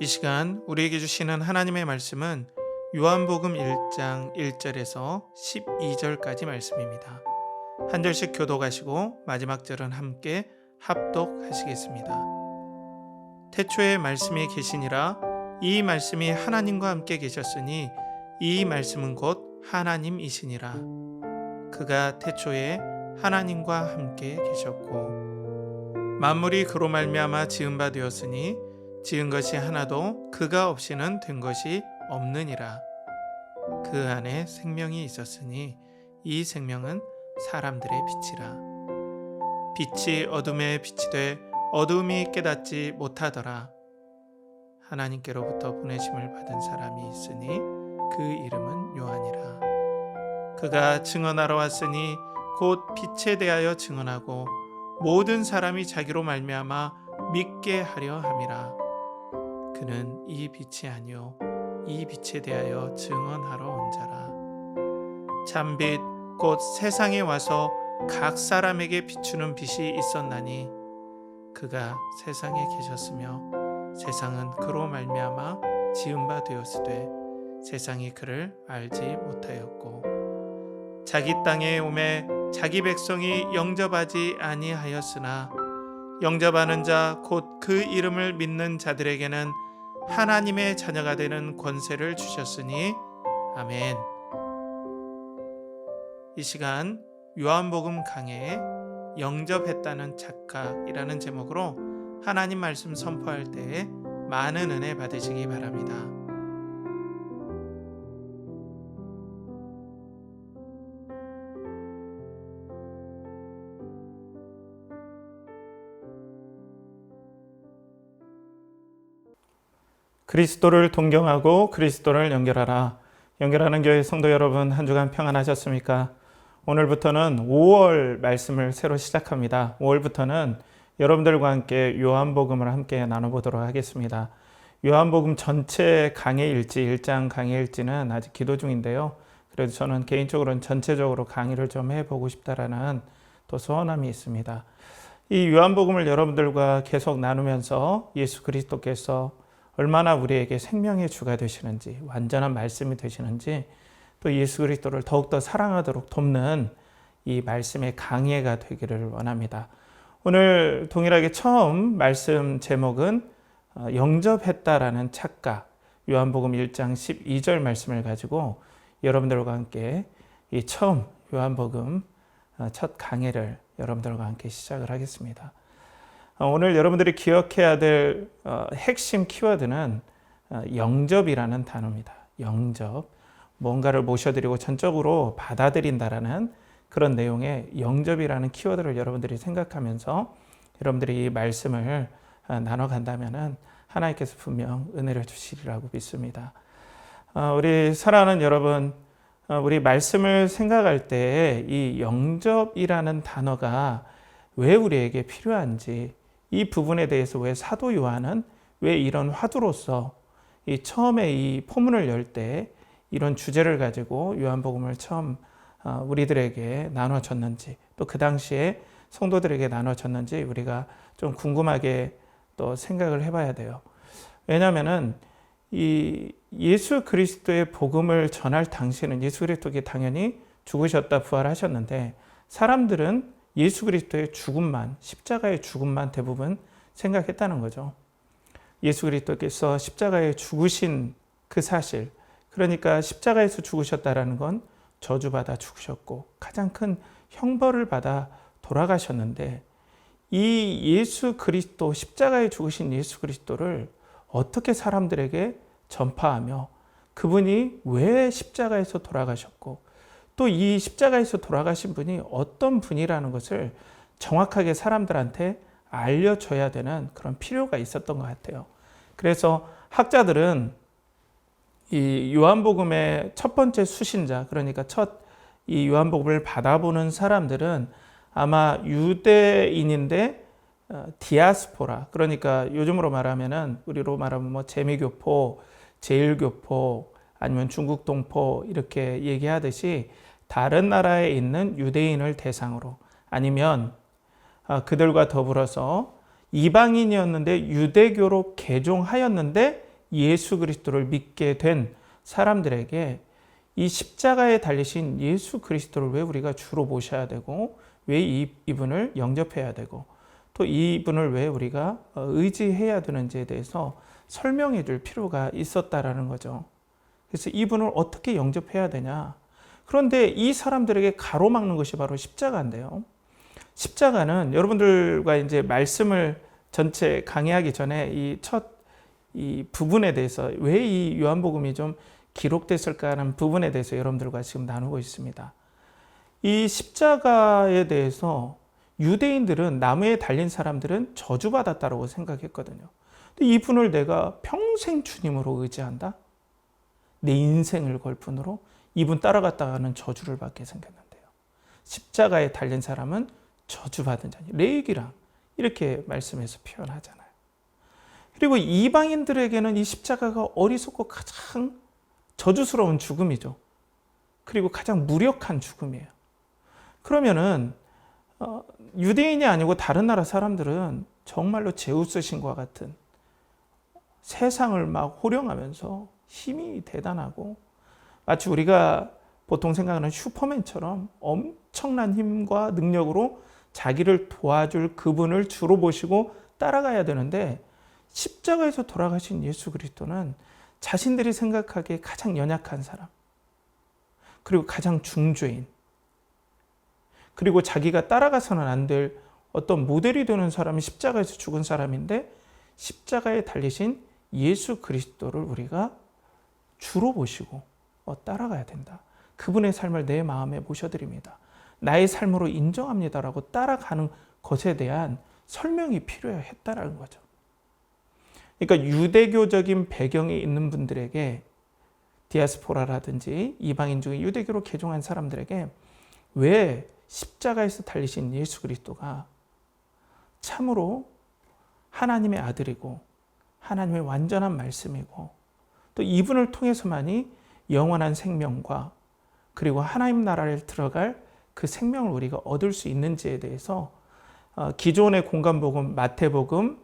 이 시간 우리에게 주시는 하나님의 말씀은 요한복음 1장 1절에서 12절까지 말씀입니다. 한 절씩 교독하시고 마지막 절은 함께 합독하시겠습니다. 태초에 말씀이 계시니라. 이 말씀이 하나님과 함께 계셨으니 이 말씀은 곧 하나님이시니라. 그가 태초에 하나님과 함께 계셨고 만물이 그로 말미암아 지은 바 되었으니 지은 것이 하나도 그가 없이는 된 것이 없느니라. 그 안에 생명이 있었으니 이 생명은 사람들의 빛이라. 빛이 어둠에 빛이 돼 어둠이 깨닫지 못하더라. 하나님께로부터 보내심을 받은 사람이 있으니 그 이름은 요한이라. 그가 증언하러 왔으니 곧 빛에 대하여 증언하고 모든 사람이 자기로 말미암아 믿게 하려 함이라. 그는 이 빛이 아니요 이 빛에 대하여 증언하러 온 자라. 참빛 곧 세상에 와서 각 사람에게 비추는 빛이 있었나니 그가 세상에 계셨으며 세상은 그로 말미암아 지은 바 되었으되 세상이 그를 알지 못하였고 자기 땅에 오매 자기 백성이 영접하지 아니하였으나 영접하는 자 곧 그 이름을 믿는 자들에게는 하나님의 자녀가 되는 권세를 주셨으니 아멘. 이 시간 요한복음 강해에 영접했다는 착각이라는 제목으로 하나님 말씀 선포할 때에 많은 은혜 받으시기 바랍니다. 그리스도를 동경하고 그리스도를 연결하라. 연결하는 교회 성도 여러분, 한 주간 평안하셨습니까? 오늘부터는 5월 말씀을 새로 시작합니다. 5월부터는 여러분들과 함께 요한복음을 함께 나눠보도록 하겠습니다. 요한복음 전체 강해일지, 1장 강해일지는 아직 기도 중인데요. 그래도 저는 개인적으로는 전체적으로 강의를 좀 해보고 싶다라는 또 소원함이 있습니다. 이 요한복음을 여러분들과 계속 나누면서 예수 그리스도께서 얼마나 우리에게 생명의 주가 되시는지, 완전한 말씀이 되시는지, 또 예수 그리스도를 더욱더 사랑하도록 돕는 이 말씀의 강해가 되기를 원합니다. 오늘 동일하게 처음 말씀 제목은 영접했다라는 착각, 요한복음 1장 12절 말씀을 가지고 여러분들과 함께 이 처음 요한복음 첫 강해를 여러분들과 함께 시작을 하겠습니다. 오늘 여러분들이 기억해야 될 핵심 키워드는 영접이라는 단어입니다. 영접, 뭔가를 모셔드리고 전적으로 받아들인다라는 그런 내용의 영접이라는 키워드를 여러분들이 생각하면서 여러분들이 이 말씀을 나눠간다면 하나님께서 분명 은혜를 주시리라고 믿습니다. 우리 사랑하는 여러분, 우리 말씀을 생각할 때 이 영접이라는 단어가 왜 우리에게 필요한지, 이 부분에 대해서 왜 사도 요한은 왜 이런 화두로서 이 처음에 이 포문을 열 때 이런 주제를 가지고 요한복음을 처음 우리들에게 나눠줬는지, 또 그 당시에 성도들에게 나눠줬는지 우리가 좀 궁금하게 또 생각을 해봐야 돼요. 왜냐하면은 이 예수 그리스도의 복음을 전할 당시에는 예수 그리스도께 당연히 죽으셨다 부활하셨는데 사람들은 예수 그리스도의 죽음만, 십자가의 죽음만 대부분 생각했다는 거죠. 예수 그리스도께서 십자가에 죽으신 그 사실, 그러니까 십자가에서 죽으셨다라는 건 저주받아 죽으셨고 가장 큰 형벌을 받아 돌아가셨는데, 이 예수 그리스도, 십자가에 죽으신 예수 그리스도를 어떻게 사람들에게 전파하며 그분이 왜 십자가에서 돌아가셨고 또 이 십자가에서 돌아가신 분이 어떤 분이라는 것을 정확하게 사람들한테 알려줘야 되는 그런 필요가 있었던 것 같아요. 그래서 학자들은 이 요한복음의 첫 번째 수신자, 그러니까 첫 이 요한복음을 받아보는 사람들은 아마 유대인인데 디아스포라, 그러니까 요즘으로 말하면은 우리로 말하면 뭐 재미교포, 제일교포, 아니면 중국 동포 이렇게 얘기하듯이 다른 나라에 있는 유대인을 대상으로, 아니면 그들과 더불어서 이방인이었는데 유대교로 개종하였는데 예수 그리스도를 믿게 된 사람들에게 이 십자가에 달리신 예수 그리스도를 왜 우리가 주로 모셔야 되고, 왜 이분을 영접해야 되고, 또 이분을 왜 우리가 의지해야 되는지에 대해서 설명해 줄 필요가 있었다라는 거죠. 그래서 이분을 어떻게 영접해야 되냐. 그런데 이 사람들에게 가로막는 것이 바로 십자가인데요. 십자가는 여러분들과 이제 말씀을 전체 강의하기 전에 이 부분에 대해서 왜 이 요한복음이 좀 기록됐을까 하는 부분에 대해서 여러분들과 지금 나누고 있습니다. 이 십자가에 대해서 유대인들은, 나무에 달린 사람들은 저주받았다고 생각했거든요. 근데 이분을 내가 평생 주님으로 의지한다? 내 인생을 걸 뿐으로 이분 따라갔다가는 저주를 받게 생겼는데요. 십자가에 달린 사람은 저주받은 자니, 레위기랑 이렇게 말씀해서 표현하잖아요. 그리고 이방인들에게는 이 십자가가 어리석고 가장 저주스러운 죽음이죠. 그리고 가장 무력한 죽음이에요. 그러면은 유대인이 아니고 다른 나라 사람들은 정말로 제우스 신과 같은, 세상을 막 호령하면서 힘이 대단하고, 마치 우리가 보통 생각하는 슈퍼맨처럼 엄청난 힘과 능력으로 자기를 도와줄 그분을 주로 보시고 따라가야 되는데, 십자가에서 돌아가신 예수 그리스도는 자신들이 생각하기에 가장 연약한 사람, 그리고 가장 중죄인, 그리고 자기가 따라가서는 안 될 어떤 모델이 되는 사람이 십자가에서 죽은 사람인데, 십자가에 달리신 예수 그리스도를 우리가 주로 보시고 따라가야 된다. 그분의 삶을 내 마음에 모셔드립니다. 나의 삶으로 인정합니다라고 따라가는 것에 대한 설명이 필요했다라는 거죠. 그러니까 유대교적인 배경이 있는 분들에게, 디아스포라라든지 이방인 중에 유대교로 개종한 사람들에게 왜 십자가에서 달리신 예수 그리스도가 참으로 하나님의 아들이고 하나님의 완전한 말씀이고, 또 이분을 통해서만이 영원한 생명과 그리고 하나님 나라를 들어갈 그 생명을 우리가 얻을 수 있는지에 대해서 기존의 공간복음, 마태복음,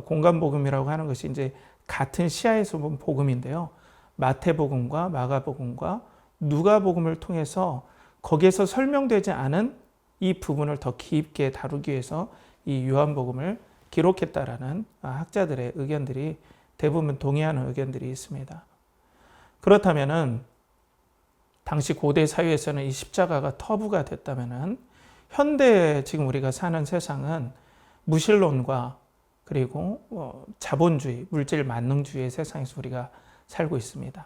공간복음이라고 하는 것이 이제 같은 시야에서 본 복음인데요. 마태복음과 마가복음과 누가복음을 통해서 거기에서 설명되지 않은 이 부분을 더 깊게 다루기 위해서 이 요한복음을 기록했다라는 학자들의 의견들이, 대부분 동의하는 의견들이 있습니다. 그렇다면은 당시 고대 사회에서는 이 십자가가 터부가 됐다면은, 현대 지금 우리가 사는 세상은 무신론과 그리고 자본주의, 물질 만능주의의 세상에서 우리가 살고 있습니다.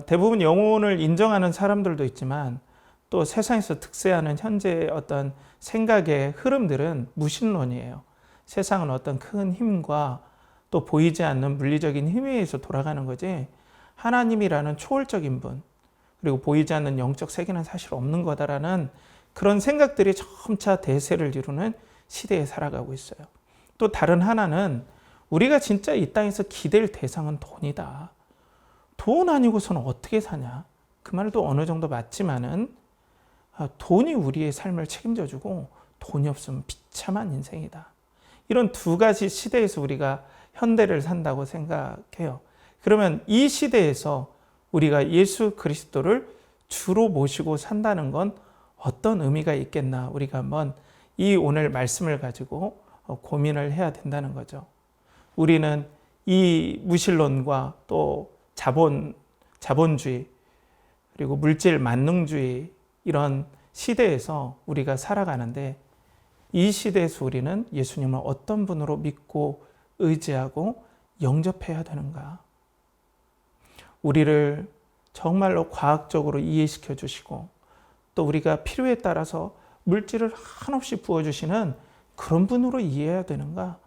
대부분 영혼을 인정하는 사람들도 있지만, 또 세상에서 득세하는 현재 어떤 생각의 흐름들은 무신론이에요. 세상은 어떤 큰 힘과 또 보이지 않는 물리적인 힘에 의해서 돌아가는 거지, 하나님이라는 초월적인 분, 그리고 보이지 않는 영적 세계는 사실 없는 거다라는 그런 생각들이 점차 대세를 이루는 시대에 살아가고 있어요. 또 다른 하나는, 우리가 진짜 이 땅에서 기댈 대상은 돈이다. 돈 아니고서는 어떻게 사냐. 그 말도 어느 정도 맞지만은, 돈이 우리의 삶을 책임져주고 돈이 없으면 비참한 인생이다. 이런 두 가지 시대에서 우리가 현대를 산다고 생각해요. 그러면 이 시대에서 우리가 예수 그리스도를 주로 모시고 산다는 건 어떤 의미가 있겠나, 우리가 한번 이 오늘 말씀을 가지고 고민을 해야 된다는 거죠. 우리는 이 무신론과 또 자본주의, 그리고 물질 만능주의, 이런 시대에서 우리가 살아가는데, 이 시대에서 우리는 예수님을 어떤 분으로 믿고 의지하고 영접해야 되는가? 우리를 정말로 과학적으로 이해시켜 주시고, 또 우리가 필요에 따라서 물질을 한없이 부어주시는 그런 분으로 이해해야 되는가?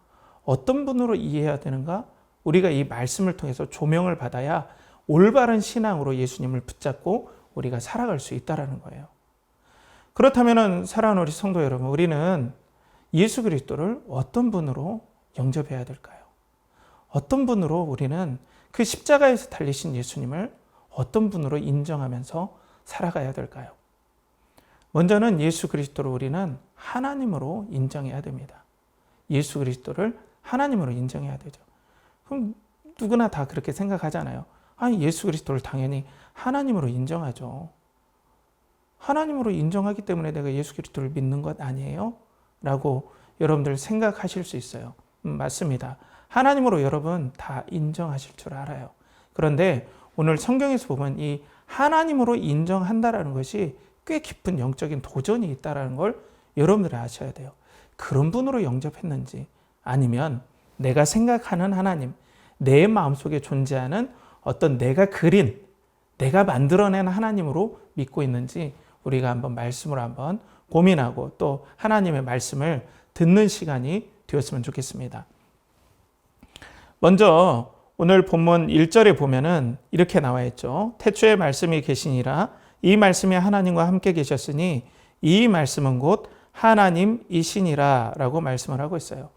어떤 분으로 이해해야 되는가? 우리가 이 말씀을 통해서 조명을 받아야 올바른 신앙으로 예수님을 붙잡고 우리가 살아갈 수 있다는 거예요. 그렇다면 사랑하는 우리 성도 여러분, 우리는 예수 그리스도를 어떤 분으로 영접해야 될까요? 어떤 분으로 우리는 그 십자가에서 달리신 예수님을 어떤 분으로 인정하면서 살아가야 될까요? 먼저는 예수 그리스도를 우리는 하나님으로 인정해야 됩니다. 예수 그리스도를 하나님으로 인정해야 되죠. 그럼 누구나 다 그렇게 생각하잖아요. 아니, 예수 그리스도를 당연히 하나님으로 인정하죠. 하나님으로 인정하기 때문에 내가 예수 그리스도를 믿는 것 아니에요? 라고 여러분들 생각하실 수 있어요. 맞습니다. 하나님으로 여러분 다 인정하실 줄 알아요. 그런데 오늘 성경에서 보면 이 하나님으로 인정한다라는 것이 꽤 깊은 영적인 도전이 있다는 걸 여러분들이 아셔야 돼요. 그런 분으로 영접했는지, 아니면 내가 생각하는 하나님, 내 마음속에 존재하는 어떤 내가 그린, 내가 만들어낸 하나님으로 믿고 있는지 우리가 한번 말씀으로 한번 고민하고 또 하나님의 말씀을 듣는 시간이 되었으면 좋겠습니다. 먼저 오늘 본문 1절에 보면은 이렇게 나와 있죠. 태초에 말씀이 계시니라. 이 말씀이 하나님과 함께 계셨으니 이 말씀은 곧 하나님이시니라 라고 말씀을 하고 있어요.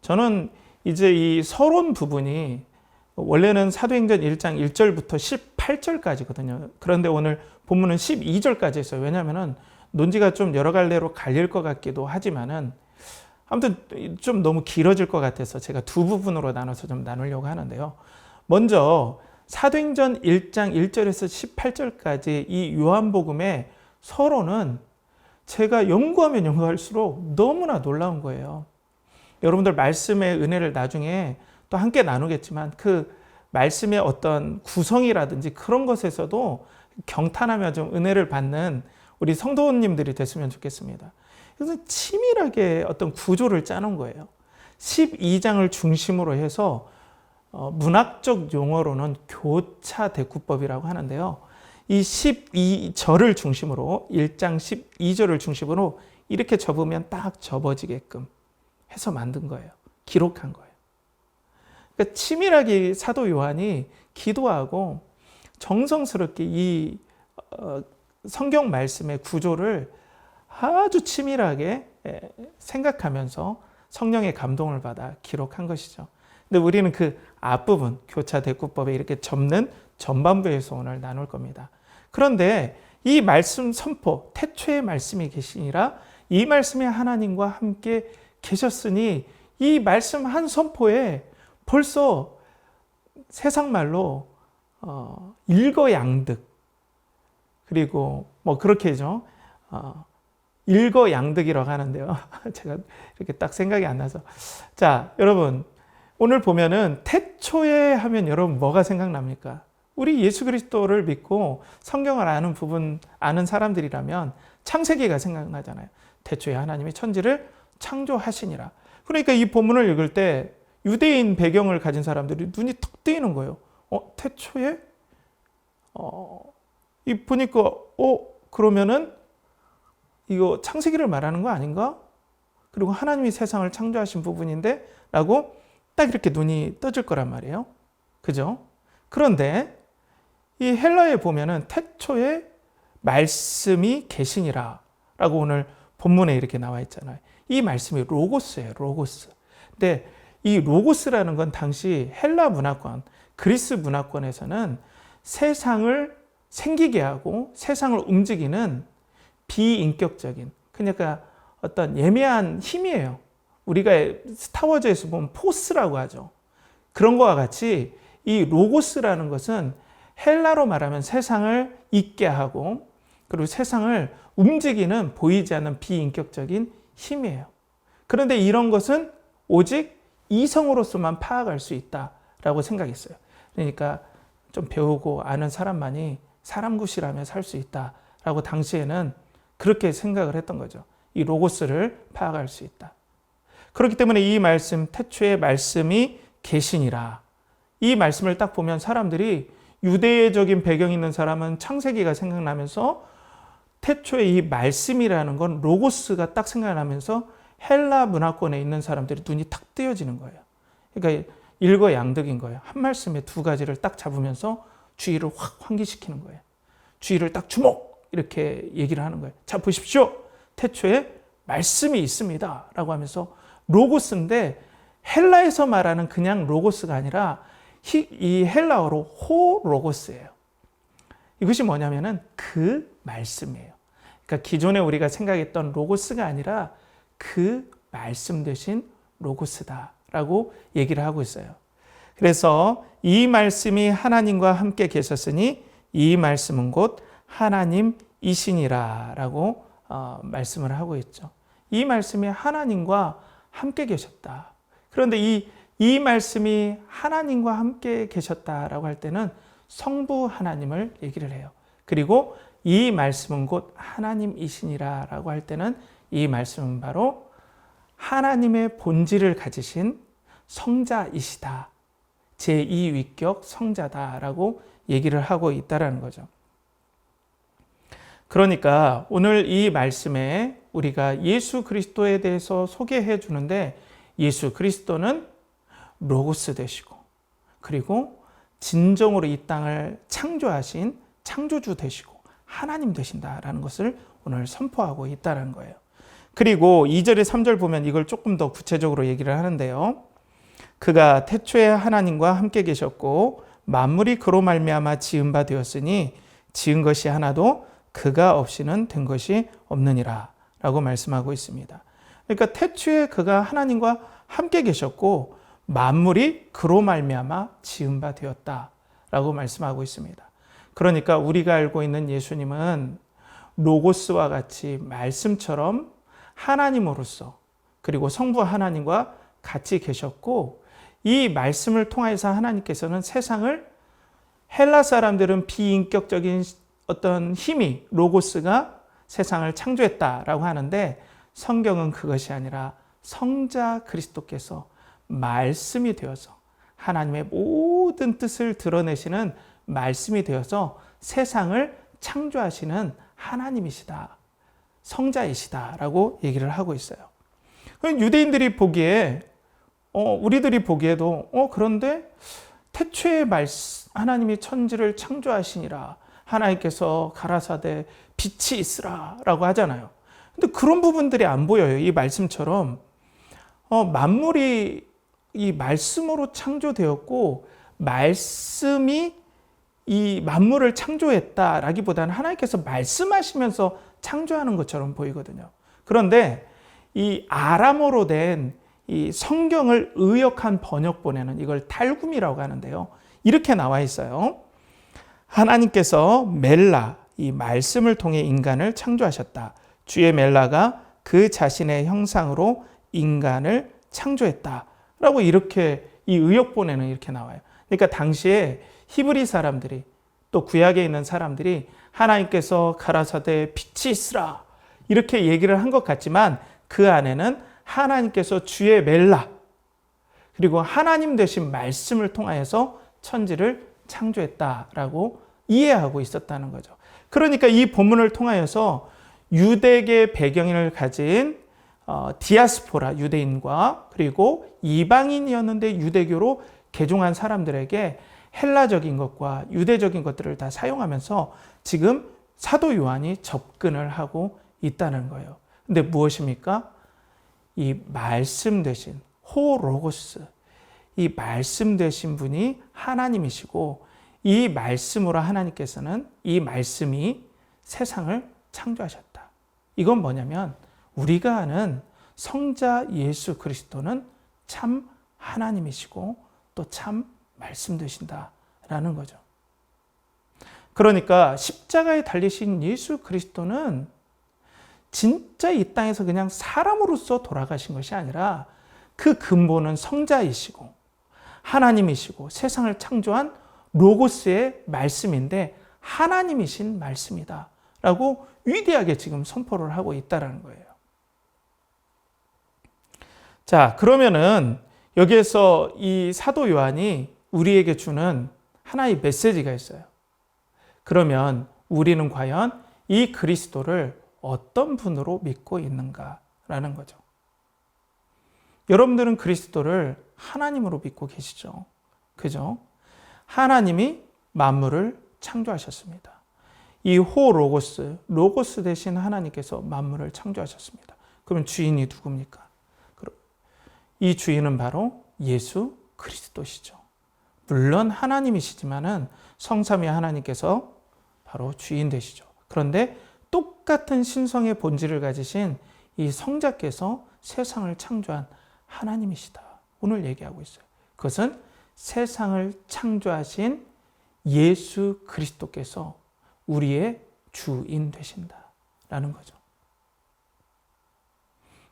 저는 이제 이 서론 부분이 원래는 사도행전 1장 1절부터 18절까지거든요. 그런데 오늘 본문은 12절까지 했어요. 왜냐하면 논지가 좀 여러 갈래로 갈릴 것 같기도 하지만은 아무튼 좀 너무 길어질 것 같아서 제가 두 부분으로 나눠서 좀 나누려고 하는데요. 먼저 사도행전 1장 1절에서 18절까지 이 요한복음의 서론은 제가 연구하면 연구할수록 너무나 놀라운 거예요. 여러분들 말씀의 은혜를 나중에 또 함께 나누겠지만 그 말씀의 어떤 구성이라든지 그런 것에서도 경탄하며 좀 은혜를 받는 우리 성도님들이 됐으면 좋겠습니다. 그래서 치밀하게 어떤 구조를 짜놓은 거예요. 12장을 중심으로 해서 문학적 용어로는 교차 대구법이라고 하는데요. 이 12절을 중심으로 1장 12절을 중심으로 이렇게 접으면 딱 접어지게끔 해서 만든 거예요. 기록한 거예요. 그러니까 치밀하게 사도 요한이 기도하고 정성스럽게 이 성경 말씀의 구조를 아주 치밀하게 생각하면서 성령의 감동을 받아 기록한 것이죠. 근데 우리는 그 앞부분, 교차 대구법에 이렇게 접는 전반부에서 오늘 나눌 겁니다. 그런데 이 말씀 선포, 태초에 말씀이 계시니라, 이 말씀이 하나님과 함께 계셨으니, 이 말씀 한 선포에 벌써 세상 말로 일거양득, 그리고 뭐 그렇게죠. 일거양득이라고 하는데요. 제가 이렇게 딱 생각이 안 나서. 자, 여러분, 오늘 보면은 태초에 하면 여러분 뭐가 생각납니까? 우리 예수 그리스도를 믿고 성경을 아는 사람들이라면 창세기가 생각나잖아요. 태초에 하나님이 천지를 창조하시니라. 그러니까 이 본문을 읽을 때 유대인 배경을 가진 사람들이 눈이 턱 뜨이는 거예요. 태초에? 이 보니까, 그러면은 이거 창세기를 말하는 거 아닌가? 그리고 하나님이 세상을 창조하신 부분인데? 라고 딱 이렇게 눈이 떠질 거란 말이에요. 그죠? 그런데 이 헬라에 보면은 태초에 말씀이 계시니라 라고 오늘 본문에 이렇게 나와 있잖아요. 이 말씀이 로고스예요. 로고스. 근데 이 로고스라는 건 당시 헬라 문화권, 그리스 문화권에서는 세상을 생기게 하고 세상을 움직이는 비인격적인, 그러니까 어떤 예매한 힘이에요. 우리가 스타워즈에서 보면 포스라고 하죠. 그런 거와 같이 이 로고스라는 것은 헬라로 말하면 세상을 있게 하고 그리고 세상을 움직이는 보이지 않는 비인격적인 힘이에요. 그런데 이런 것은 오직 이성으로서만 파악할 수 있다라고 생각했어요. 그러니까 좀 배우고 아는 사람만이 사람 굿이라며 살 수 있다라고 당시에는 그렇게 생각을 했던 거죠. 이 로고스를 파악할 수 있다. 그렇기 때문에 이 말씀, 태초에 말씀이 계시니라. 이 말씀을 딱 보면 사람들이 유대적인 배경 있는 사람은 창세기가 생각나면서 태초에 이 말씀이라는 건 로고스가 딱 생각나면서 헬라 문화권에 있는 사람들이 눈이 탁 뜨여지는 거예요. 그러니까 일거양득인 거예요. 한 말씀에 두 가지를 딱 잡으면서 주의를 확 환기시키는 거예요. 주의를 딱 주목! 이렇게 얘기를 하는 거예요. 자, 보십시오. 태초에 말씀이 있습니다. 라고 하면서 로고스인데 헬라에서 말하는 그냥 로고스가 아니라 이 헬라어로 호로고스예요. 이것이 뭐냐면은 그 말씀이에요. 그러니까 기존에 우리가 생각했던 로고스가 아니라 그 말씀 대신 로고스다라고 얘기를 하고 있어요. 그래서 이 말씀이 하나님과 함께 계셨으니 이 말씀은 곧 하나님이시니라 라고 말씀을 하고 있죠. 이 말씀이 하나님과 함께 계셨다. 그런데 이 말씀이 하나님과 함께 계셨다라고 할 때는 성부 하나님을 얘기를 해요. 그리고 이 말씀은 곧 하나님이시니라 라고 할 때는 이 말씀은 바로 하나님의 본질을 가지신 성자이시다. 제2위격 성자다라고 얘기를 하고 있다라는 거죠. 그러니까 오늘 이 말씀에 우리가 예수 그리스도에 대해서 소개해 주는데 예수 그리스도는 로고스 되시고 그리고 진정으로 이 땅을 창조하신 창조주 되시고 하나님 되신다라는 것을 오늘 선포하고 있다는 거예요. 그리고 2절에 3절 보면 이걸 조금 더 구체적으로 얘기를 하는데요. 그가 태초에 하나님과 함께 계셨고 만물이 그로 말미암아 지은 바 되었으니 지은 것이 하나도 그가 없이는 된 것이 없느니라 라고 말씀하고 있습니다. 그러니까 태초에 그가 하나님과 함께 계셨고 만물이 그로 말미암아 지은 바 되었다 라고 말씀하고 있습니다. 그러니까 우리가 알고 있는 예수님은 로고스와 같이 말씀처럼 하나님으로서 그리고 성부 하나님과 같이 계셨고 이 말씀을 통해서 하나님께서는 세상을 헬라 사람들은 비인격적인 어떤 힘이 로고스가 세상을 창조했다라고 하는데 성경은 그것이 아니라 성자 그리스도께서 말씀이 되어서 하나님의 모든 뜻을 드러내시는 말씀이 되어서 세상을 창조하시는 하나님이시다. 성자이시다라고 얘기를 하고 있어요. 유대인들이 보기에 우리들이 보기에도 그런데 태초에 하나님이 천지를 창조하시니라 하나님께서 가라사대 빛이 있으라 라고 하잖아요. 근데 그런 부분들이 안 보여요. 이 말씀처럼 만물이 이 말씀으로 창조되었고 말씀이 이 만물을 창조했다라기보다는 하나님께서 말씀하시면서 창조하는 것처럼 보이거든요. 그런데 이 아람어로 된 이 성경을 의역한 번역본에는 이걸 탈굼이라고 하는데요. 이렇게 나와 있어요. 하나님께서 멜라, 이 말씀을 통해 인간을 창조하셨다. 주의 멜라가 그 자신의 형상으로 인간을 창조했다. 라고 이렇게 이 의역본에는 이렇게 나와요. 그러니까 당시에 히브리 사람들이 또 구약에 있는 사람들이 하나님께서 가라사대 빛이 있으라 이렇게 얘기를 한 것 같지만 그 안에는 하나님께서 주의 멜라 그리고 하나님 되신 말씀을 통하여서 천지를 창조했다라고 이해하고 있었다는 거죠. 그러니까 이 본문을 통하여서 유대계 배경을 가진 디아스포라 유대인과 그리고 이방인이었는데 유대교로 개종한 사람들에게 헬라적인 것과 유대적인 것들을 다 사용하면서 지금 사도 요한이 접근을 하고 있다는 거예요. 근데 무엇입니까? 이 말씀 되신 호로고스, 이 말씀 되신 분이 하나님이시고 이 말씀으로 하나님께서는 이 말씀이 세상을 창조하셨다. 이건 뭐냐면 우리가 아는 성자 예수 그리스도는 참 하나님이시고 또 참 말씀 되신다라는 거죠. 그러니까 십자가에 달리신 예수 그리스도는 진짜 이 땅에서 그냥 사람으로서 돌아가신 것이 아니라 그 근본은 성자이시고 하나님이시고 세상을 창조한 로고스의 말씀인데 하나님이신 말씀이다 라고 위대하게 지금 선포를 하고 있다는 거예요. 자, 그러면은 여기에서 이 사도 요한이 우리에게 주는 하나의 메시지가 있어요. 그러면 우리는 과연 이 그리스도를 어떤 분으로 믿고 있는가라는 거죠. 여러분들은 그리스도를 하나님으로 믿고 계시죠? 그죠? 하나님이 만물을 창조하셨습니다. 이 로고스 대신 하나님께서 만물을 창조하셨습니다. 그럼 주인이 누굽니까? 이 주인은 바로 예수 그리스도시죠. 물론 하나님이시지만은 성삼위 하나님께서 바로 주인 되시죠. 그런데 똑같은 신성의 본질을 가지신 이 성자께서 세상을 창조한 하나님이시다. 오늘 얘기하고 있어요. 그것은 세상을 창조하신 예수 그리스도께서 우리의 주인 되신다라는 거죠.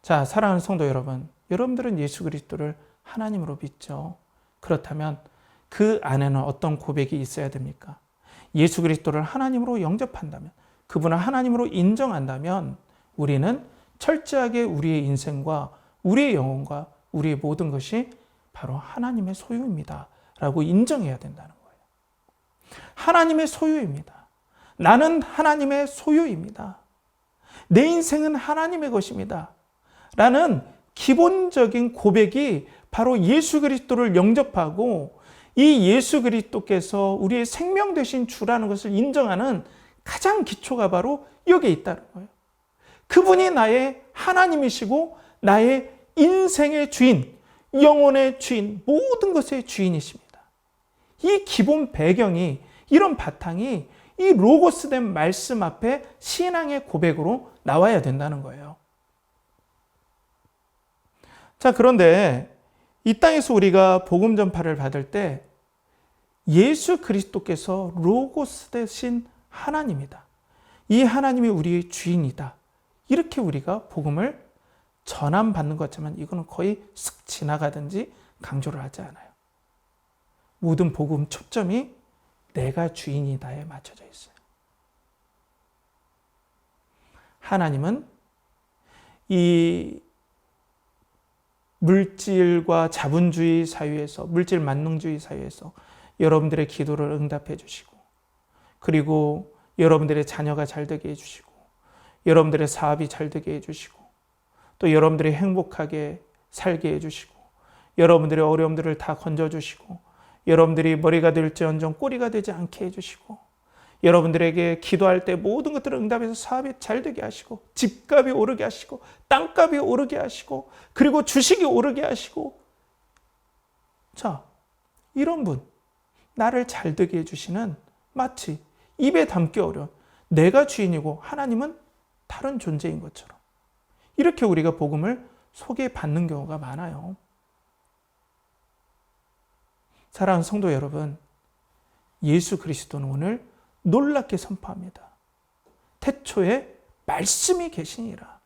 자, 사랑하는 성도 여러분, 여러분들은 예수 그리스도를 하나님으로 믿죠. 그렇다면 그 안에는 어떤 고백이 있어야 됩니까? 예수 그리스도를 하나님으로 영접한다면, 그분을 하나님으로 인정한다면 우리는 철저하게 우리의 인생과 우리의 영혼과 우리의 모든 것이 바로 하나님의 소유입니다 라고 인정해야 된다는 거예요. 하나님의 소유입니다. 나는 하나님의 소유입니다. 내 인생은 하나님의 것입니다 라는 기본적인 고백이 바로 예수 그리스도를 영접하고 이 예수 그리스도께서 우리의 생명 되신 주라는 것을 인정하는 가장 기초가 바로 여기에 있다는 거예요. 그분이 나의 하나님이시고 나의 인생의 주인, 영혼의 주인, 모든 것의 주인이십니다. 이 기본 배경이, 이런 바탕이 이 로고스된 말씀 앞에 신앙의 고백으로 나와야 된다는 거예요. 자, 그런데 이 땅에서 우리가 복음 전파를 받을 때 예수 그리스도께서 로고스 되신 하나님이다. 이 하나님이 우리의 주인이다. 이렇게 우리가 복음을 전함받는 것 같지만 이거는 거의 쓱 지나가든지 강조를 하지 않아요. 모든 복음 초점이 내가 주인이다에 맞춰져 있어요. 하나님은 이 물질과 자본주의 사회에서, 물질 만능주의 사회에서 여러분들의 기도를 응답해 주시고, 그리고 여러분들의 자녀가 잘 되게 해주시고, 여러분들의 사업이 잘 되게 해주시고, 또 여러분들이 행복하게 살게 해주시고, 여러분들의 어려움들을 다 건져주시고, 여러분들이 머리가 될지언정 꼬리가 되지 않게 해주시고, 여러분들에게 기도할 때 모든 것들을 응답해서 사업이 잘 되게 하시고, 집값이 오르게 하시고, 땅값이 오르게 하시고, 그리고 주식이 오르게 하시고, 자, 이런 분, 나를 잘 되게 해주시는, 마치 입에 담기 어려운 내가 주인이고 하나님은 다른 존재인 것처럼 이렇게 우리가 복음을 소개받는 경우가 많아요. 사랑하는 성도 여러분, 예수 그리스도는 오늘 놀랍게 선포합니다. 태초에 말씀이 계시니라.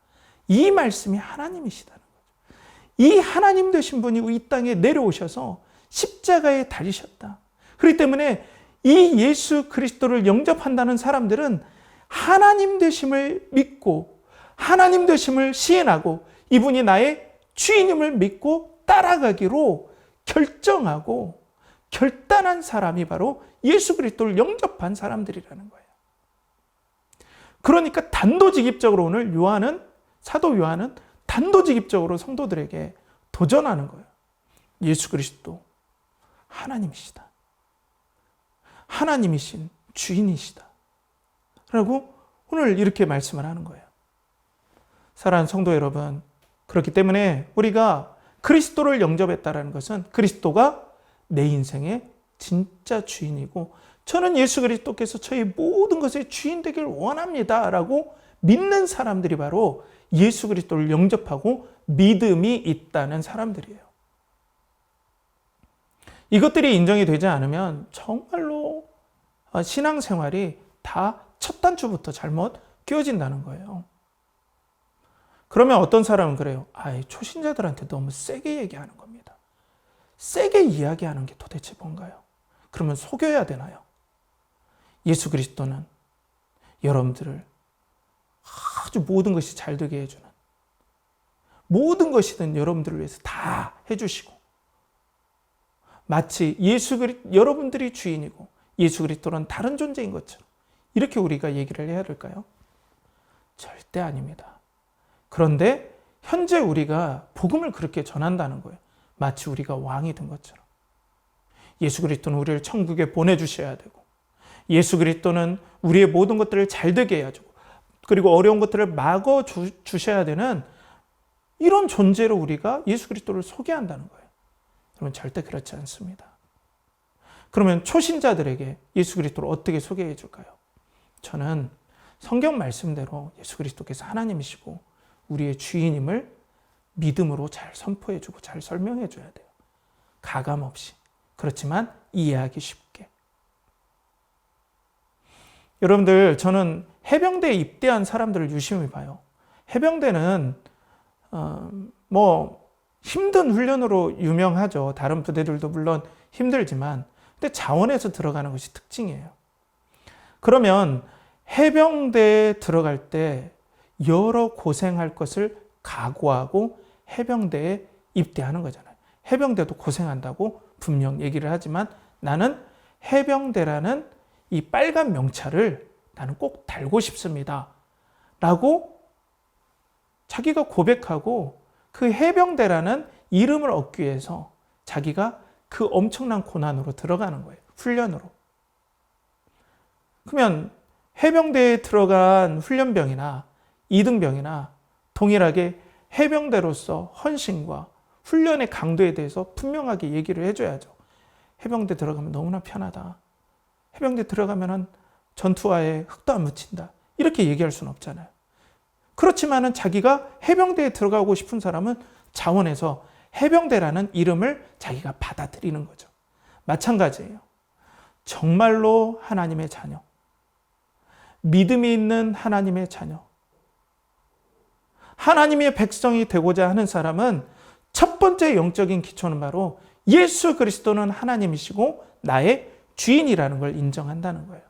이 말씀이 하나님이시다는 거죠. 이 하나님 되신 분이 이 땅에 내려오셔서 십자가에 달리셨다. 그렇기 때문에 이 예수 그리스도를 영접한다는 사람들은 하나님 되심을 믿고 하나님 되심을 시인하고 이분이 나의 주인임을 믿고 따라가기로 결정하고 결단한 사람이 바로 예수 그리스도를 영접한 사람들이라는 거예요. 그러니까 단도직입적으로 오늘 사도 요한은 단도직입적으로 성도들에게 도전하는 거예요. 예수 그리스도 하나님이시다. 하나님이신 주인이시다. 라고 오늘 이렇게 말씀을 하는 거예요. 사랑하는 성도 여러분, 그렇기 때문에 우리가 그리스도를 영접했다는 것은 그리스도가 내 인생의 진짜 주인이고 저는 예수 그리스도께서 저의 모든 것의 주인 되길 원합니다 라고 믿는 사람들이 바로 예수 그리스도를 영접하고 믿음이 있다는 사람들이에요. 이것들이 인정이 되지 않으면 정말로 신앙생활이 다 첫 단추부터 잘못 끼워진다는 거예요. 그러면 어떤 사람은 그래요. 초신자들한테 너무 세게 얘기하는 겁니다. 세게 이야기하는 게 도대체 뭔가요? 그러면 속여야 되나요? 예수 그리스도는 여러분들을 아주 모든 것이 잘 되게 해주는, 모든 것이든 여러분들을 위해서 다 해주시고, 마치 여러분들이 주인이고 예수 그리스도는 다른 존재인 것처럼 이렇게 우리가 얘기를 해야 될까요? 절대 아닙니다. 그런데 현재 우리가 복음을 그렇게 전한다는 거예요. 마치 우리가 왕이 된 것처럼. 예수 그리스도는 우리를 천국에 보내주셔야 되고, 예수 그리스도는 우리의 모든 것들을 잘 되게 해주고, 그리고 어려운 것들을 막아 주셔야 되는 이런 존재로 우리가 예수 그리스도를 소개한다는 거예요. 그러면 절대 그렇지 않습니다. 그러면 초신자들에게 예수 그리스도를 어떻게 소개해 줄까요? 저는 성경 말씀대로 예수 그리스도께서 하나님이시고 우리의 주인임을 믿음으로 잘 선포해 주고 잘 설명해 줘야 돼요. 가감 없이, 그렇지만 이해하기 쉽게. 여러분들, 저는 해병대에 입대한 사람들을 유심히 봐요. 해병대는 힘든 훈련으로 유명하죠. 다른 부대들도 물론 힘들지만, 근데 자원에서 들어가는 것이 특징이에요. 그러면 해병대에 들어갈 때 여러 고생할 것을 각오하고 해병대에 입대하는 거잖아요. 해병대도 고생한다고 분명 얘기를 하지만 나는 해병대라는 이 빨간 명찰을 나는 꼭 달고 싶습니다. 라고 자기가 고백하고 그 해병대라는 이름을 얻기 위해서 자기가 그 엄청난 고난으로 들어가는 거예요. 훈련으로. 그러면 해병대에 들어간 훈련병이나 이등병이나 동일하게 해병대로서 헌신과 훈련의 강도에 대해서 분명하게 얘기를 해줘야죠. 해병대 들어가면 너무나 편하다. 해병대 들어가면 전투화에 흙도 안 묻힌다. 이렇게 얘기할 수는 없잖아요. 그렇지만은 자기가 해병대에 들어가고 싶은 사람은 자원에서 해병대라는 이름을 자기가 받아들이는 거죠. 마찬가지예요. 정말로 하나님의 자녀, 믿음이 있는 하나님의 자녀, 하나님의 백성이 되고자 하는 사람은 첫 번째 영적인 기초는 바로 예수 그리스도는 하나님이시고 나의 주인이라는 걸 인정한다는 거예요.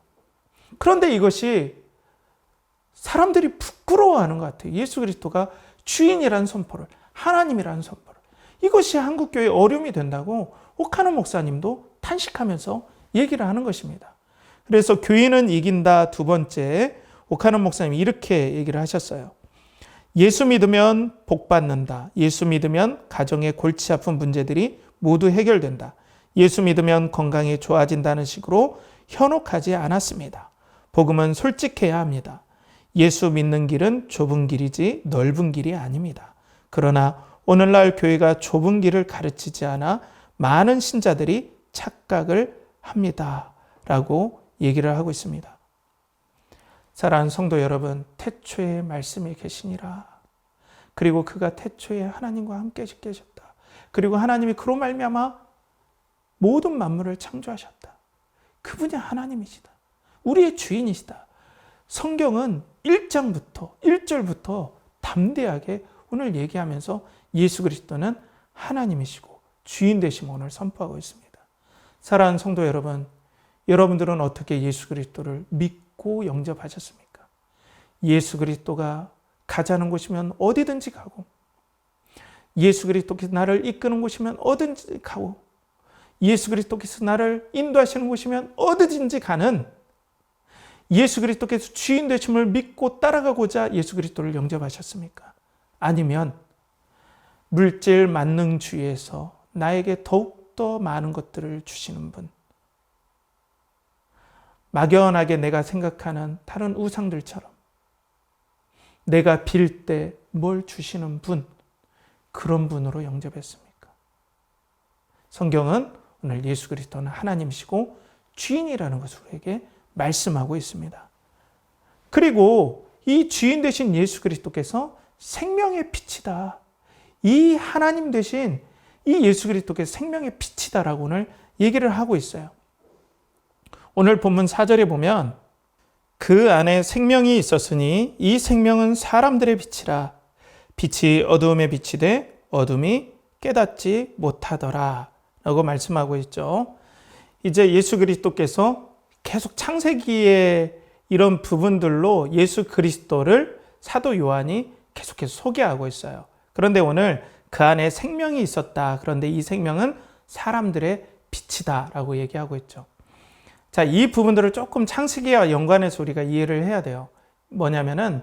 그런데 이것이 사람들이 부끄러워하는 것 같아요. 예수 그리스도가 주인이라는 선포를, 하나님이라는 선포를. 이것이 한국교회의 어려움이 된다고 오카노 목사님도 탄식하면서 얘기를 하는 것입니다. 그래서 교인은 이긴다 두 번째, 오카노 목사님이 이렇게 얘기를 하셨어요. 예수 믿으면 복 받는다. 예수 믿으면 가정의 골치 아픈 문제들이 모두 해결된다. 예수 믿으면 건강이 좋아진다는 식으로 현혹하지 않았습니다. 복음은 솔직해야 합니다. 예수 믿는 길은 좁은 길이지 넓은 길이 아닙니다. 그러나 오늘날 교회가 좁은 길을 가르치지 않아 많은 신자들이 착각을 합니다. 라고 얘기를 하고 있습니다. 사랑하는 성도 여러분, 태초에 말씀이 계시니라. 그리고 그가 태초에 하나님과 함께 계셨다. 그리고 하나님이 그로 말미암아 모든 만물을 창조하셨다. 그분이 하나님이시다. 우리의 주인이시다. 성경은 1절부터 담대하게 오늘 얘기하면서 예수 그리스도는 하나님이시고 주인 되심을 오늘 선포하고 있습니다. 사랑하는 성도 여러분, 여러분들은 어떻게 예수 그리스도를 믿고 영접하셨습니까? 예수 그리스도가 가자는 곳이면 어디든지 가고, 예수 그리스도께서 나를 이끄는 곳이면 어디든지 가고, 예수 그리스도께서 나를 인도하시는 곳이면 어디든지 가는 예수 그리스도께서 주인 되심을 믿고 따라가고자 예수 그리스도를 영접하셨습니까? 아니면 물질 만능주의에서 나에게 더욱더 많은 것들을 주시는 분, 막연하게 내가 생각하는 다른 우상들처럼 내가 빌 때 뭘 주시는 분, 그런 분으로 영접했습니까? 성경은 오늘 예수 그리스도는 하나님이시고 주인이라는 것을 우리에게 말씀하고 있습니다. 그리고 이 주인 되신 예수 그리스도께서 생명의 빛이다. 이 하나님 되신 이 예수 그리스도께서 생명의 빛이다라고 오늘 얘기를 하고 있어요. 오늘 본문 4절에 보면 그 안에 생명이 있었으니 이 생명은 사람들의 빛이라. 빛이 어두움에 비치되 어둠이 깨닫지 못하더라 라고 말씀하고 있죠. 이제 예수 그리스도께서 계속 창세기의 이런 부분들로 예수 그리스도를 사도 요한이 계속해서 소개하고 있어요. 그런데 오늘 그 안에 생명이 있었다. 그런데 이 생명은 사람들의 빛이다 라고 얘기하고 있죠. 자, 이 부분들을 조금 창세기와 연관해서 우리가 이해를 해야 돼요. 뭐냐면은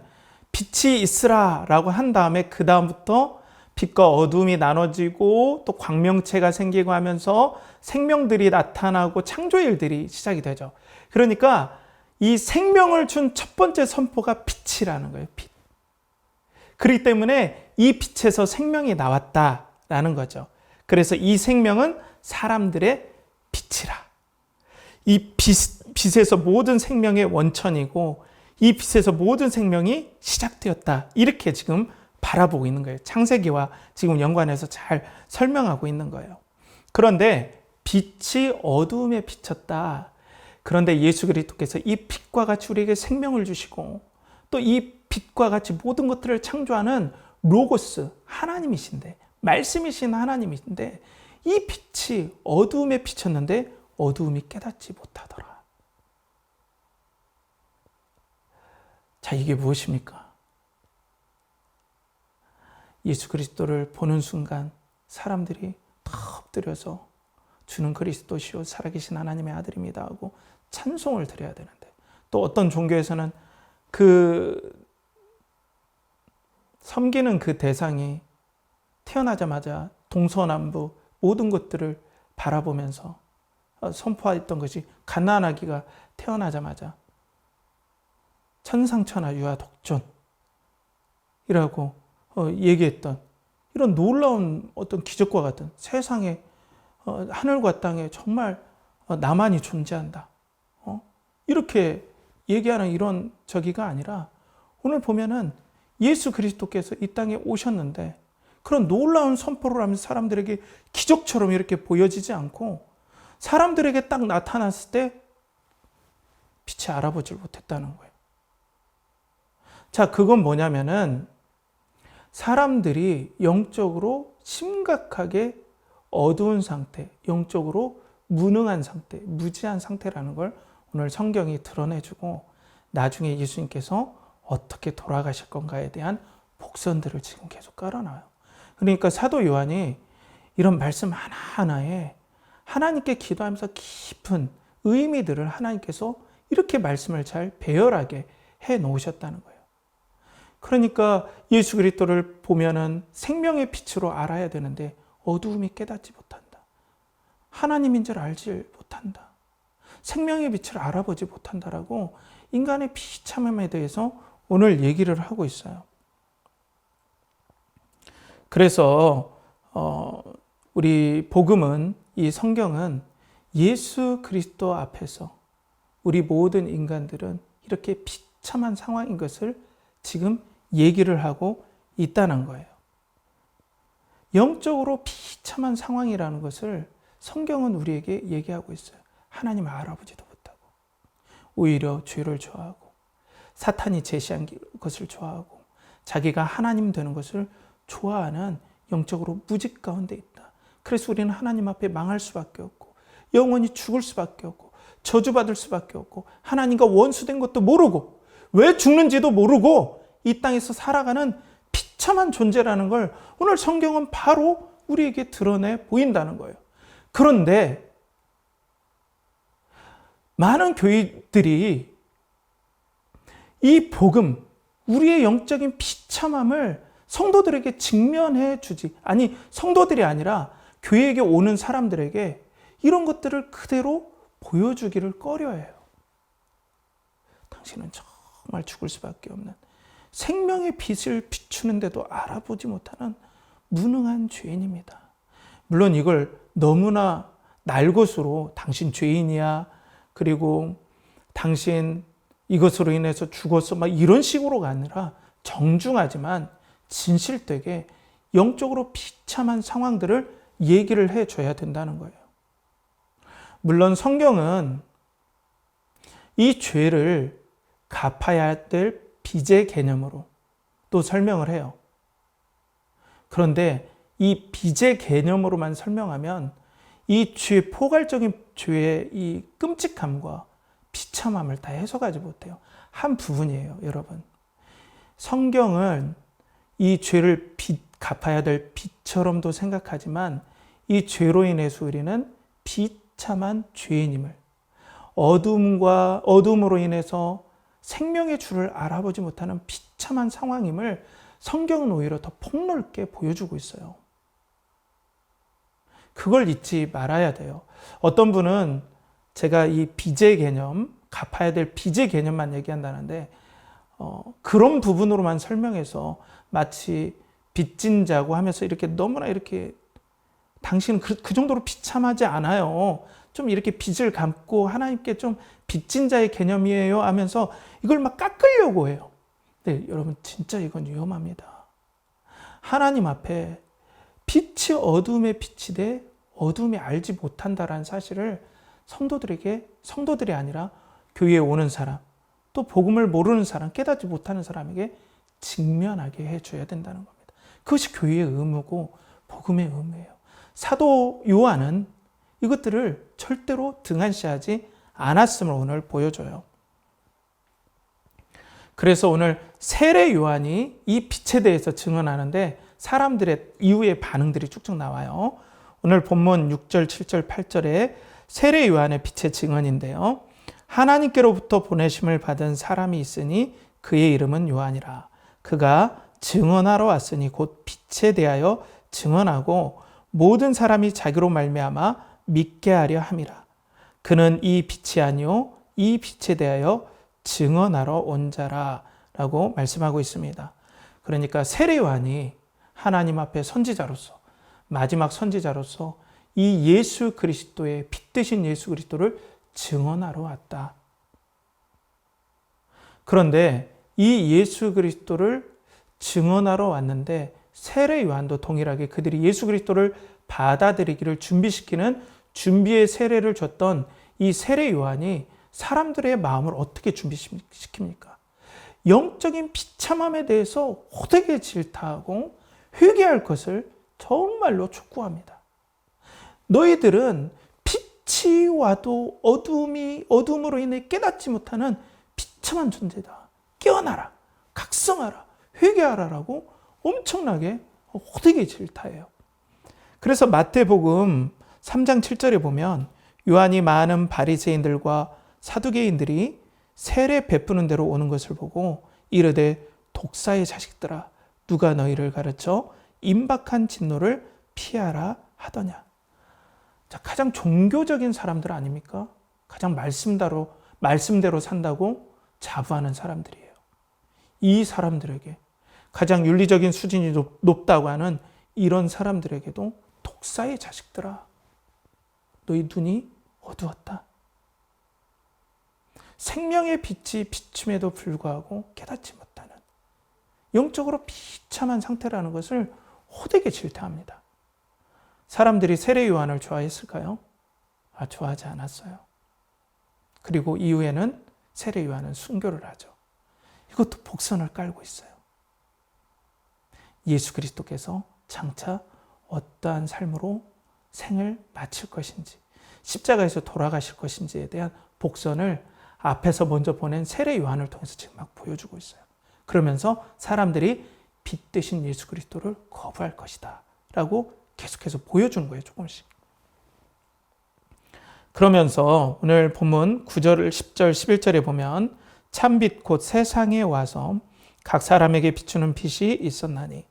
빛이 있으라 라고 한 다음에 그 다음부터 빛과 어둠이 나눠지고 또 광명체가 생기고 하면서 생명들이 나타나고 창조 일들이 시작이 되죠. 그러니까 이 생명을 준 첫 번째 선포가 빛이라는 거예요. 빛. 그렇기 때문에 이 빛에서 생명이 나왔다라는 거죠. 그래서 이 생명은 사람들의 빛이라. 이 빛에서 모든 생명의 원천이고 이 빛에서 모든 생명이 시작되었다. 이렇게 지금 바라보고 있는 거예요. 창세기와 지금 연관해서 잘 설명하고 있는 거예요. 그런데 빛이 어두움에 비쳤다. 그런데 예수 그리스도께서 이 빛과 같이 우리에게 생명을 주시고 또 이 빛과 같이 모든 것들을 창조하는 로고스 하나님이신데, 말씀이신 하나님이신데, 이 빛이 어두움에 비쳤는데 어두움이 깨닫지 못하더라. 자, 이게 무엇입니까? 예수 그리스도를 보는 순간 사람들이 다 엎드려서 주는 그리스도시요 살아계신 하나님의 아들입니다 하고 찬송을 드려야 되는데, 또 어떤 종교에서는 섬기는 그 대상이 태어나자마자 동서남북 모든 것들을 바라보면서 선포했던 것이 갓난아기가 태어나자마자 천상천하 유아독존이라고 얘기했던 이런 놀라운 어떤 기적과 같은, 세상에 하늘과 땅에 정말 나만이 존재한다, 이렇게 얘기하는 이런 저기가 아니라, 오늘 보면은 예수 그리스도께서 이 땅에 오셨는데 그런 놀라운 선포를 하면서 사람들에게 기적처럼 이렇게 보여지지 않고, 사람들에게 딱 나타났을 때 빛이 알아보질 못했다는 거예요. 자, 그건 뭐냐면은 사람들이 영적으로 심각하게 어두운 상태, 영적으로 무능한 상태, 무지한 상태라는 걸 오늘 성경이 드러내주고, 나중에 예수님께서 어떻게 돌아가실 건가에 대한 복선들을 지금 계속 깔아놔요. 그러니까 사도 요한이 이런 말씀 하나하나에 하나님께 기도하면서 깊은 의미들을 하나님께서 이렇게 말씀을 잘 배열하게 해 놓으셨다는 거예요. 그러니까 예수 그리스도를 보면은 생명의 빛으로 알아야 되는데 어두움이 깨닫지 못한다. 하나님인 줄 알지 못한다. 생명의 빛을 알아보지 못한다라고 인간의 비참함에 대해서 오늘 얘기를 하고 있어요. 그래서 우리 복음은, 이 성경은 예수 그리스도 앞에서 우리 모든 인간들은 이렇게 비참한 상황인 것을 지금 얘기를 하고 있다는 거예요. 영적으로 비참한 상황이라는 것을 성경은 우리에게 얘기하고 있어요. 하나님을 알아보지도 못하고, 오히려 죄를 좋아하고, 사탄이 제시한 것을 좋아하고, 자기가 하나님 되는 것을 좋아하는 영적으로 무직 가운데 있다. 그래서 우리는 하나님 앞에 망할 수밖에 없고, 영원히 죽을 수밖에 없고, 저주받을 수밖에 없고, 하나님과 원수된 것도 모르고, 왜 죽는지도 모르고 이 땅에서 살아가는 비참한 존재라는 걸 오늘 성경은 바로 우리에게 드러내 보인다는 거예요. 그런데 많은 교회들이 이 복음, 우리의 영적인 비참함을 성도들에게 직면해 주지, 아니 성도들이 아니라 교회에게 오는 사람들에게 이런 것들을 그대로 보여주기를 꺼려해요. 당신은 정말 죽을 수밖에 없는, 생명의 빛을 비추는데도 알아보지 못하는 무능한 죄인입니다. 물론 이걸 너무나 날것으로 당신 죄인이야, 그리고 당신 이것으로 인해서 죽었어, 막 이런 식으로가 아니라 정중하지만 진실되게 영적으로 비참한 상황들을 얘기를 해줘야 된다는 거예요. 물론 성경은 이 죄를 갚아야 될 빚의 개념으로 또 설명을 해요. 그런데 이 빚의 개념으로만 설명하면 이 죄, 포괄적인 죄의 이 끔찍함과 비참함을 다 해석하지 못해요. 한 부분이에요, 여러분. 성경은 이 죄를 갚아야 될 빚처럼도 생각하지만 이 죄로 인해서 우리는 비참한 죄인임을, 어둠으로 인해서 생명의 주를 알아보지 못하는 비참한 상황임을 성경은 오히려 더 폭넓게 보여주고 있어요. 그걸 잊지 말아야 돼요. 어떤 분은 제가 이 빚의 개념, 갚아야 될 빚의 개념만 얘기한다는데 그런 부분으로만 설명해서 마치 빚진 자고 하면서 이렇게 너무나 이렇게 당신은 그 정도로 비참하지 않아요, 좀 이렇게 빚을 갚고 하나님께 좀 빚진 자의 개념이에요 하면서 이걸 막 깎으려고 해요. 네, 여러분 진짜 이건 위험합니다. 하나님 앞에 빛이 어둠에 비치되 어둠이 알지 못한다라는 사실을 성도들이 아니라 교회에 오는 사람, 또 복음을 모르는 사람, 깨닫지 못하는 사람에게 직면하게 해줘야 된다는 겁니다. 그것이 교회의 의무고 복음의 의무예요. 사도 요한은 이것들을 절대로 등한시하지 않았음을 오늘 보여줘요. 그래서 오늘 세례 요한이 이 빛에 대해서 증언하는데 사람들의 이후의 반응들이 쭉쭉 나와요. 오늘 본문 6절, 7절, 8절에 세례 요한의 빛의 증언인데요. 하나님께로부터 보내심을 받은 사람이 있으니 그의 이름은 요한이라. 그가 증언하러 왔으니 곧 빛에 대하여 증언하고 모든 사람이 자기로 말미암아 믿게 하려 함이라. 그는 이 빛이 아니요 이 빛에 대하여 증언하러 온 자라라고 말씀하고 있습니다. 그러니까 세례 요한이 하나님 앞에 선지자로서 마지막 선지자로서 이 예수 그리스도의 빛 되신 예수 그리스도를 증언하러 왔다. 그런데 이 예수 그리스도를 증언하러 왔는데 세례 요한도 동일하게 그들이 예수 그리스도를 받아들이기를 준비시키는 준비의 세례를 줬던 이 세례 요한이 사람들의 마음을 어떻게 준비시킵니까? 영적인 비참함에 대해서 호되게 질타하고 회개할 것을 정말로 촉구합니다. 너희들은 빛이 와도 어둠으로 인해 깨닫지 못하는 비참한 존재다. 깨어나라, 각성하라, 회개하라라고 엄청나게 호되게 질타해요. 그래서 마태복음 3장 7절에 보면 요한이 많은 바리새인들과 사두개인들이 세례 베푸는 대로 오는 것을 보고 이르되 독사의 자식들아 누가 너희를 가르쳐 임박한 진노를 피하라 하더냐. 자, 가장 종교적인 사람들 아닙니까? 가장 말씀대로 산다고 자부하는 사람들이에요. 이 사람들에게 가장 윤리적인 수준이 높다고 하는 이런 사람들에게도 독사의 자식들아 너희 눈이 어두웠다. 생명의 빛이 비춤에도 불구하고 깨닫지 못하는 영적으로 비참한 상태라는 것을 호되게 질타합니다. 사람들이 세례 요한을 좋아했을까요? 좋아하지 않았어요. 그리고 이후에는 세례 요한은 순교를 하죠. 이것도 복선을 깔고 있어요. 예수 그리스도께서 장차 어떠한 삶으로 생을 마칠 것인지 십자가에서 돌아가실 것인지에 대한 복선을 앞에서 먼저 보낸 세례 요한을 통해서 지금 막 보여주고 있어요. 그러면서 사람들이 빛 되신 예수 그리스도를 거부할 것이다 라고 계속해서 보여주는 거예요. 조금씩. 그러면서 오늘 본문 9절, 10절, 11절에 보면 참빛 곧 세상에 와서 각 사람에게 비추는 빛이 있었나니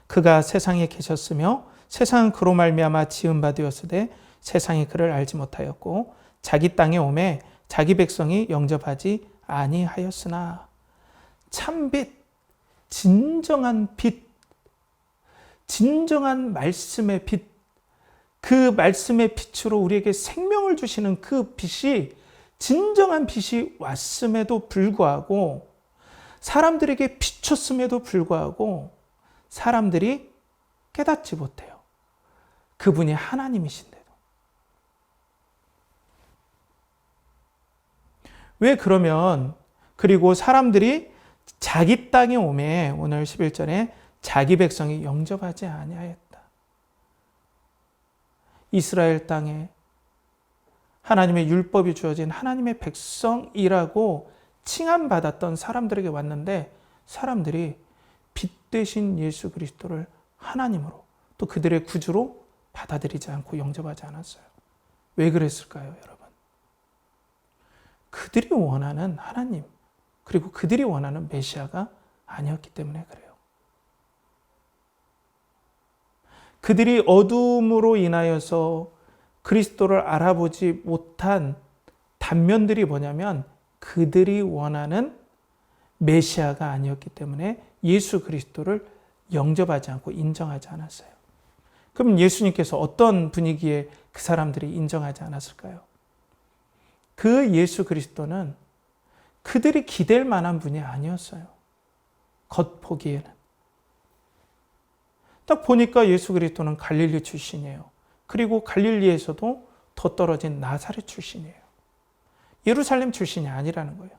그가 세상에 계셨으며 세상은 그로 말미암아 지은 바 되었으되 세상이 그를 알지 못하였고 자기 땅에 오매 자기 백성이 영접하지 아니하였으나 참빛, 진정한 빛, 진정한 말씀의 빛, 그 말씀의 빛으로 우리에게 생명을 주시는 그 빛이 진정한 빛이 왔음에도 불구하고 사람들에게 비췄음에도 불구하고 사람들이 깨닫지 못해요. 그분이 하나님이신데도. 왜 그러면 그리고 사람들이 자기 땅에 오매 오늘 11절에 자기 백성이 영접하지 아니하였다. 이스라엘 땅에 하나님의 율법이 주어진 하나님의 백성이라고 칭함받았던 사람들에게 왔는데 사람들이 빛 되신 예수 그리스도를 하나님으로 또 그들의 구주로 받아들이지 않고 영접하지 않았어요. 왜 그랬을까요, 여러분? 그들이 원하는 하나님 그리고 그들이 원하는 메시아가 아니었기 때문에 그래요. 그들이 어둠으로 인하여서 그리스도를 알아보지 못한 단면들이 뭐냐면 그들이 원하는 메시아가 아니었기 때문에 예수 그리스도를 영접하지 않고 인정하지 않았어요. 그럼 예수님께서 어떤 분위기에 그 사람들이 인정하지 않았을까요? 그 예수 그리스도는 그들이 기댈 만한 분이 아니었어요. 겉보기에는. 딱 보니까 예수 그리스도는 갈릴리 출신이에요. 그리고 갈릴리에서도 더 떨어진 나사렛 출신이에요. 예루살렘 출신이 아니라는 거예요.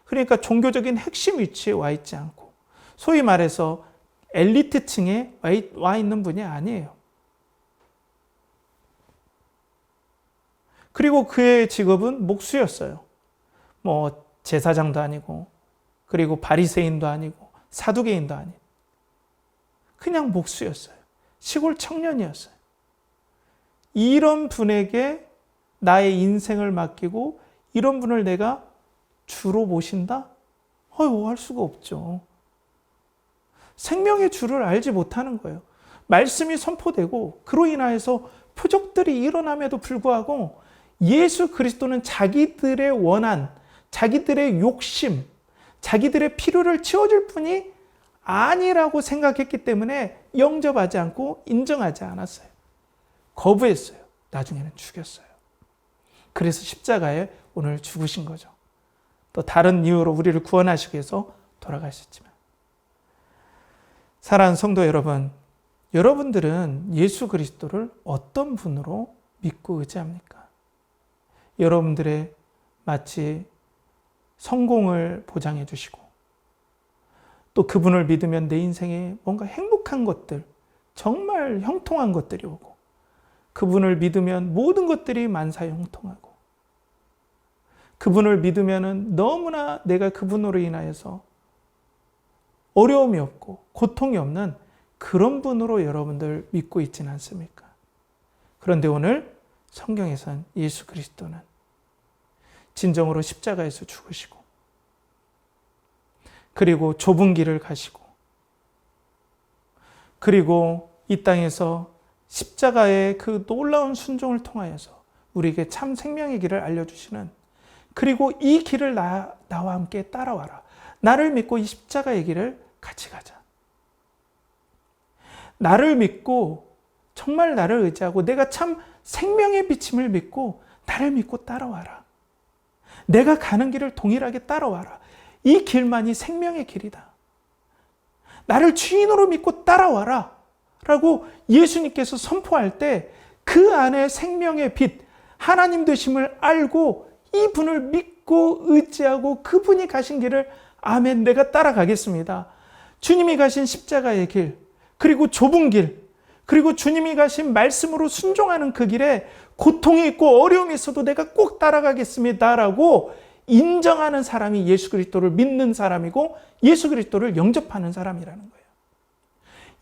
그러니까 종교적인 핵심 위치에 와 있지 않고 소위 말해서 엘리트층에 와 있는 분이 아니에요. 그리고 그의 직업은 목수였어요. 뭐 제사장도 아니고 그리고 바리새인도 아니고 사두개인도 아닌 그냥 목수였어요. 시골 청년이었어요. 이런 분에게 나의 인생을 맡기고 이런 분을 내가 주로 모신다? 할 수가 없죠. 생명의 주를 알지 못하는 거예요. 말씀이 선포되고 그로 인하여서 표적들이 일어남에도 불구하고 예수 그리스도는 자기들의 원한, 자기들의 욕심, 자기들의 필요를 채워줄 분이 아니라고 생각했기 때문에 영접하지 않고 인정하지 않았어요. 거부했어요. 나중에는 죽였어요. 그래서 십자가에 오늘 죽으신 거죠. 또 다른 이유로 우리를 구원하시기 위해서 돌아가셨지만. 사랑하는 성도 여러분, 여러분들은 예수 그리스도를 어떤 분으로 믿고 의지합니까? 여러분들의 마치 성공을 보장해 주시고 또 그분을 믿으면 내 인생에 뭔가 행복한 것들, 정말 형통한 것들이 오고 그분을 믿으면 모든 것들이 만사에 형통하고 그분을 믿으면 너무나 내가 그분으로 인하여서 어려움이 없고 고통이 없는 그런 분으로 여러분들 믿고 있지는 않습니까? 그런데 오늘 성경에선 예수 그리스도는 진정으로 십자가에서 죽으시고 그리고 좁은 길을 가시고 그리고 이 땅에서 십자가의 그 놀라운 순종을 통하여서 우리에게 참 생명의 길을 알려주시는 그리고 이 길을 나와 함께 따라와라. 나를 믿고 이 십자가의 길을 같이 가자. 나를 믿고 정말 나를 의지하고 내가 참 생명의 비침을 믿고 나를 믿고 따라와라. 내가 가는 길을 동일하게 따라와라. 이 길만이 생명의 길이다. 나를 주인으로 믿고 따라와라. 라고 예수님께서 선포할 때 그 안에 생명의 빛, 하나님 되심을 알고 이분을 믿고 의지하고 그분이 가신 길을 아멘, 내가 따라가겠습니다. 주님이 가신 십자가의 길, 그리고 좁은 길, 그리고 주님이 가신 말씀으로 순종하는 그 길에 고통이 있고 어려움이 있어도 내가 꼭 따라가겠습니다라고 인정하는 사람이 예수 그리스도를 믿는 사람이고 예수 그리스도를 영접하는 사람이라는 거예요.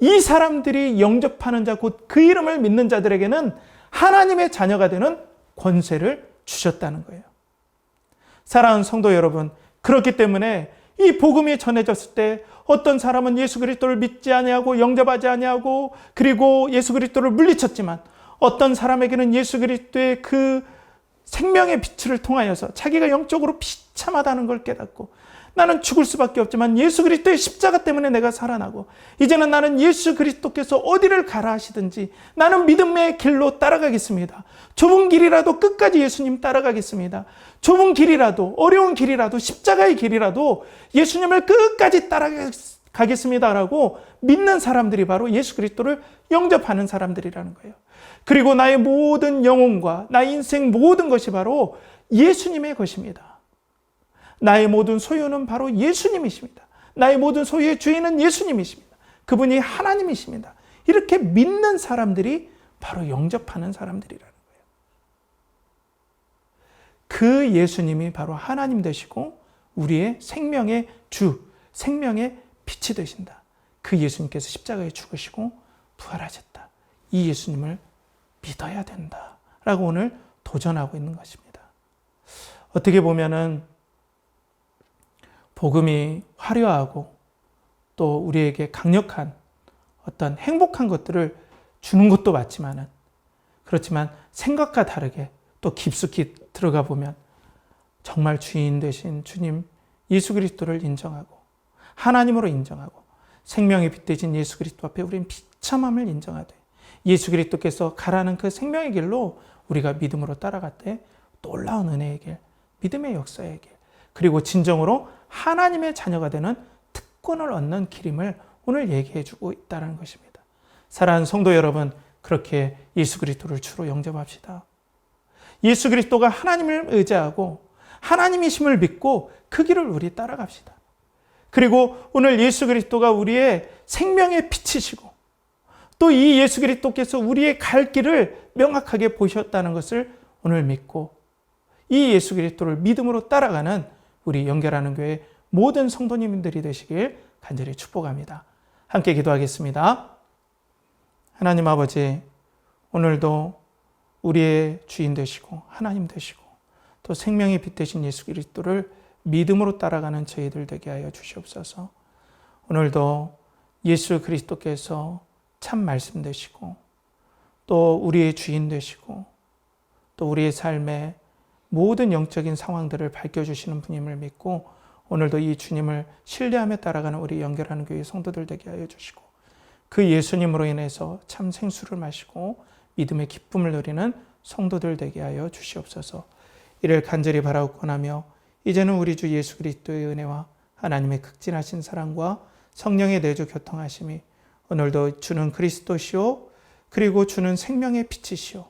이 사람들이 영접하는 자, 곧 그 이름을 믿는 자들에게는 하나님의 자녀가 되는 권세를 주셨다는 거예요. 사랑하는 성도 여러분, 그렇기 때문에 이 복음이 전해졌을 때 어떤 사람은 예수 그리스도를 믿지 아니하고 영접하지 아니하고 그리고 예수 그리스도를 물리쳤지만 어떤 사람에게는 예수 그리스도의 그 생명의 빛을 통하여서 자기가 영적으로 비참하다는 걸 깨닫고 나는 죽을 수밖에 없지만 예수 그리스도의 십자가 때문에 내가 살아나고 이제는 나는 예수 그리스도께서 어디를 가라 하시든지 나는 믿음의 길로 따라가겠습니다. 좁은 길이라도 끝까지 예수님 따라가겠습니다. 좁은 길이라도 어려운 길이라도 십자가의 길이라도 예수님을 끝까지 따라가겠습니다라고 믿는 사람들이 바로 예수 그리스도를 영접하는 사람들이라는 거예요. 그리고 나의 모든 영혼과 나의 인생 모든 것이 바로 예수님의 것입니다. 나의 모든 소유는 바로 예수님이십니다. 나의 모든 소유의 주인은 예수님이십니다. 그분이 하나님이십니다. 이렇게 믿는 사람들이 바로 영접하는 사람들이라는 거예요. 그 예수님이 바로 하나님 되시고 우리의 생명의 주, 생명의 빛이 되신다. 그 예수님께서 십자가에 죽으시고 부활하셨다. 이 예수님을 믿어야 된다. 라고 오늘 도전하고 있는 것입니다. 어떻게 보면은 복음이 화려하고 또 우리에게 강력한 어떤 행복한 것들을 주는 것도 맞지만은 그렇지만 생각과 다르게 또 깊숙이 들어가 보면 정말 주인 되신 주님 예수 그리스도를 인정하고 하나님으로 인정하고 생명의 빛 되신 예수 그리스도 앞에 우리는 비참함을 인정하되 예수 그리스도께서 가라는 그 생명의 길로 우리가 믿음으로 따라갈 때 놀라운 은혜의 길, 믿음의 역사의 길, 그리고 진정으로 하나님의 자녀가 되는 특권을 얻는 길임을 오늘 얘기해 주고 있다는 것입니다. 사랑하는 성도 여러분, 그렇게 예수 그리스도를 주로 영접합시다. 예수 그리스도가 하나님을 의지하고 하나님이심을 믿고 그 길을 우리 따라갑시다. 그리고 오늘 예수 그리스도가 우리의 생명의 빛이시고 또 이 예수 그리스도께서 우리의 갈 길을 명확하게 보셨다는 것을 오늘 믿고 이 예수 그리스도를 믿음으로 따라가는 우리 연결하는 교회 모든 성도님들이 되시길 간절히 축복합니다. 함께 기도하겠습니다. 하나님 아버지, 오늘도 우리의 주인 되시고 하나님 되시고 또 생명의 빛 되신 예수 그리스도를 믿음으로 따라가는 저희들 되게 하여 주시옵소서. 오늘도 예수 그리스도께서 참 말씀 되시고 또 우리의 주인 되시고 또 우리의 삶의 모든 영적인 상황들을 밝혀주시는 분임을 믿고 오늘도 이 주님을 신뢰하며 따라가는 우리 연결하는 교회 성도들 되게 하여 주시고 그 예수님으로 인해서 참 생수를 마시고 믿음의 기쁨을 누리는 성도들 되게 하여 주시옵소서. 이를 간절히 바라옵고나며 이제는 우리 주 예수 그리스도의 은혜와 하나님의 극진하신 사랑과 성령의 내주 교통하심이 오늘도 주는 그리스도시요 그리고 주는 생명의 빛이시요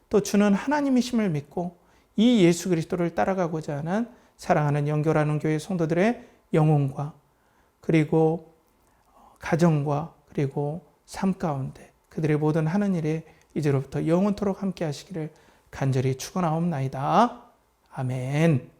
또 주는 하나님이심을 믿고 이 예수 그리스도를 따라가고자 하는 사랑하는 연결하는 교회 성도들의 영혼과 그리고 가정과 그리고 삶 가운데 그들의 모든 하는 일에 이제로부터 영원토록 함께 하시기를 간절히 축원하옵나이다. 아멘.